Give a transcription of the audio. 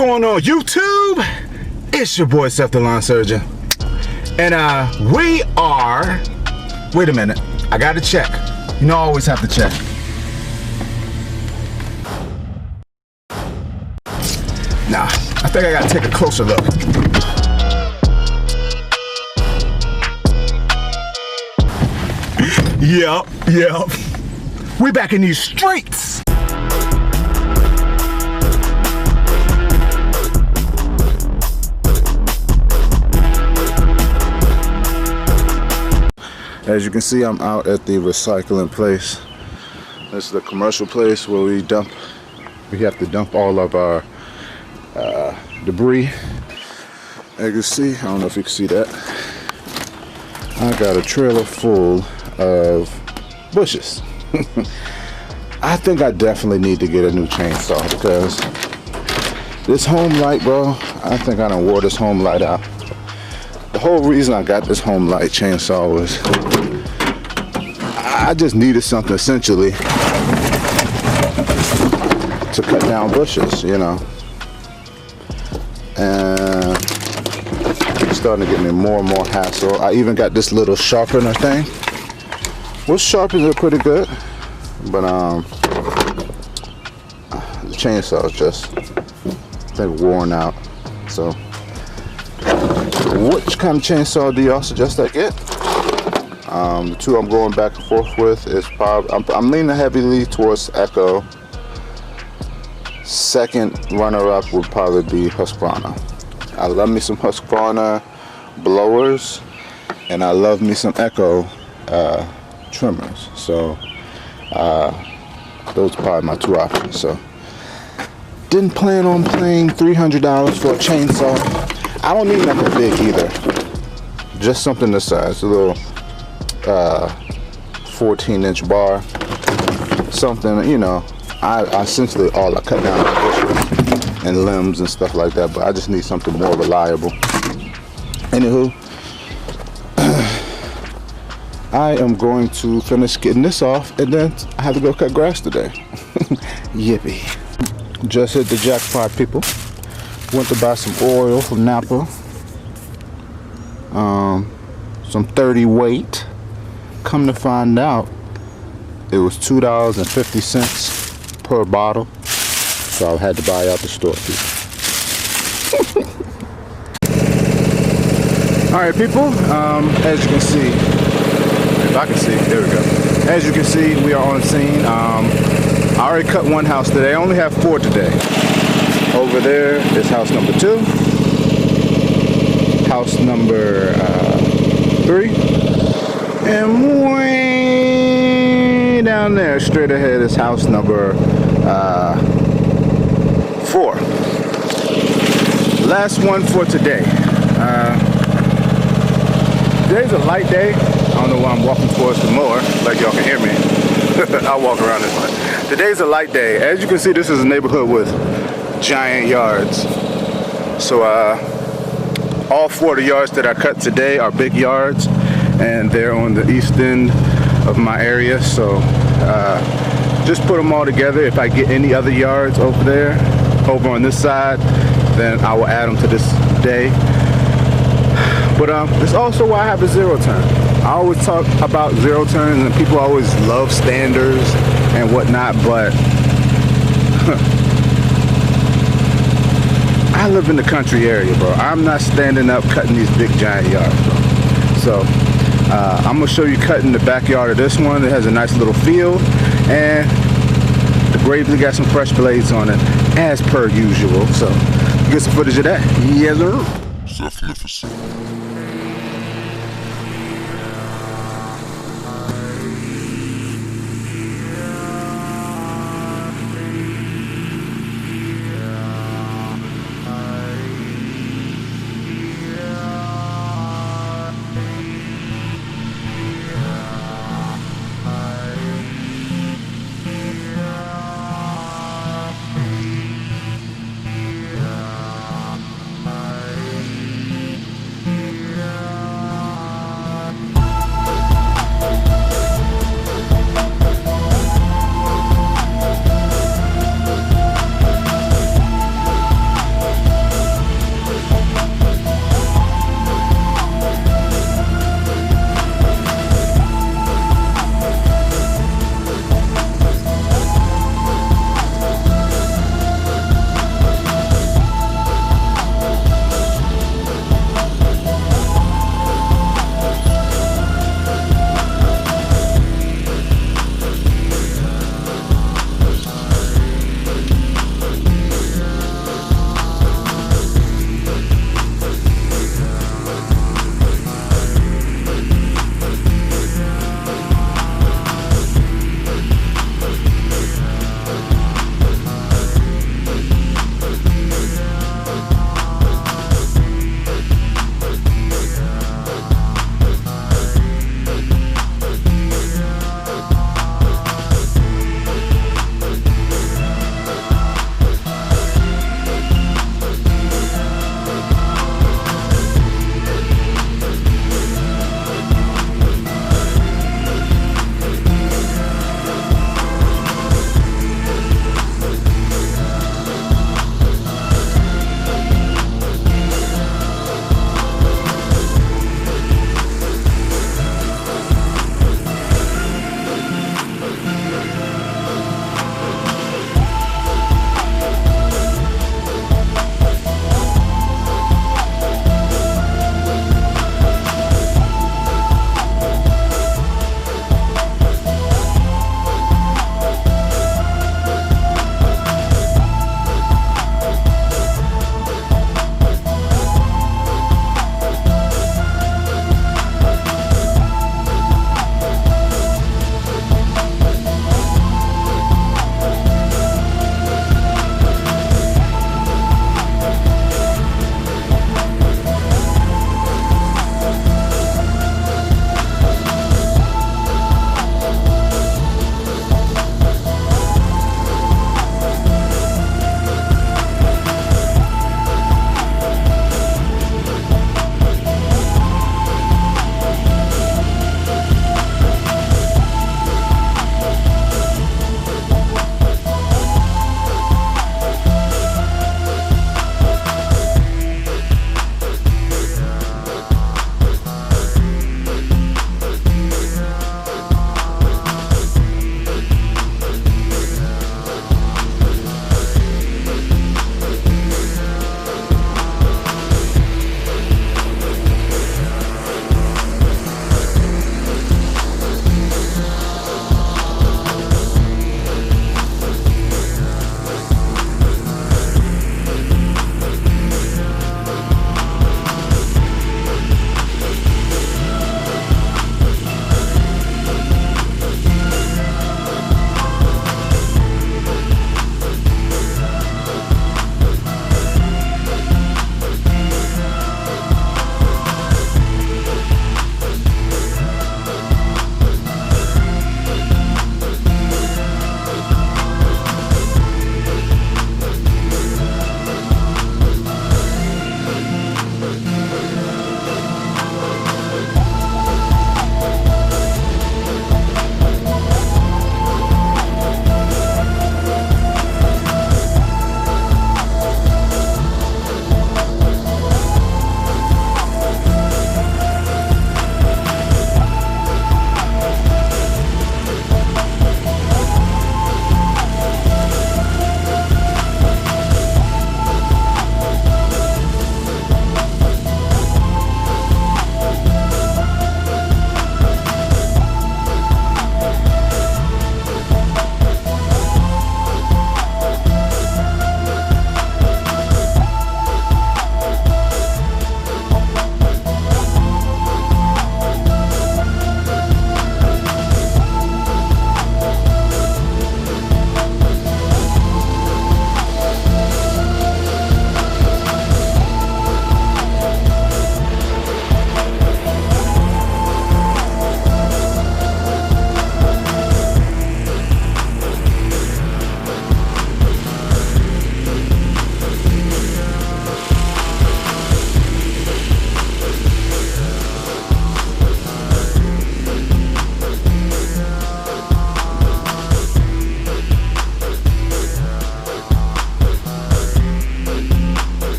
going on, YouTube? It's your boy Seth the Lawn Surgeon. And we are, wait a minute, I gotta check. You know I always have to check. Nah, I think I gotta take a closer look. Yep. We back in these streets. As you can see, I'm out at the recycling place. This is the commercial place where we have to dump all of our debris. As you can see, I don't know if you can see that. I got a trailer full of bushes. I think I definitely need to get a new chainsaw because this home light, bro, I think I done wore this home light out. The whole reason I got this home light chainsaw was I just needed something essentially to cut down bushes, you know. And it's starting to get me more and more hassle. I even got this little sharpener thing, which sharpens it pretty good, but the chainsaw is just, I think, worn out. So which kind of chainsaw do y'all suggest I get? The two I'm going back and forth with is probably, I'm leaning heavily towards Echo. Second runner-up would probably be Husqvarna. I love me some Husqvarna blowers, and I love me some Echo trimmers. So those are probably my two options. So didn't plan on paying $300 for a chainsaw. I don't need nothing big either. Just something this size, a little 14-inch bar. Something, you know, I essentially all I cut down bushes and limbs and stuff like that, but I just need something more reliable. Anywho, I am going to finish getting this off, and then I have to go cut grass today. Yippee. Just hit the jackpot, people. Went to buy some oil from Napa. Some 30 weight. Come to find out, it was $2.50 per bottle. So I had to buy out the store, people. Alright, people, as you can see, if I can see, there we go. As you can see, we are on scene. I already cut one house today. I only have 4 today. Over there is house number 2. House number 3. And way down there, straight ahead, is house number 4. Last one for today. Today's a light day. I don't know why I'm walking towards the mower, like y'all can hear me. I'll walk around this way. Today's a light day. As you can see, this is a neighborhood with giant yards. So all 4 of the yards that I cut today are big yards, and they're on the east end of my area. So just put them all together. If I get any other yards over there, over on this side, then I will add them to this day. But it's also why I have a 0 turn. I always talk about 0 turns, and people always love standards and whatnot, but I live in the country area, bro. I'm not standing up cutting these big giant yards, bro. So I'm gonna show you cutting the backyard of this one. It has a nice little field, and the Gravely got some fresh blades on it, as per usual. So get some footage of that. Yes, sir.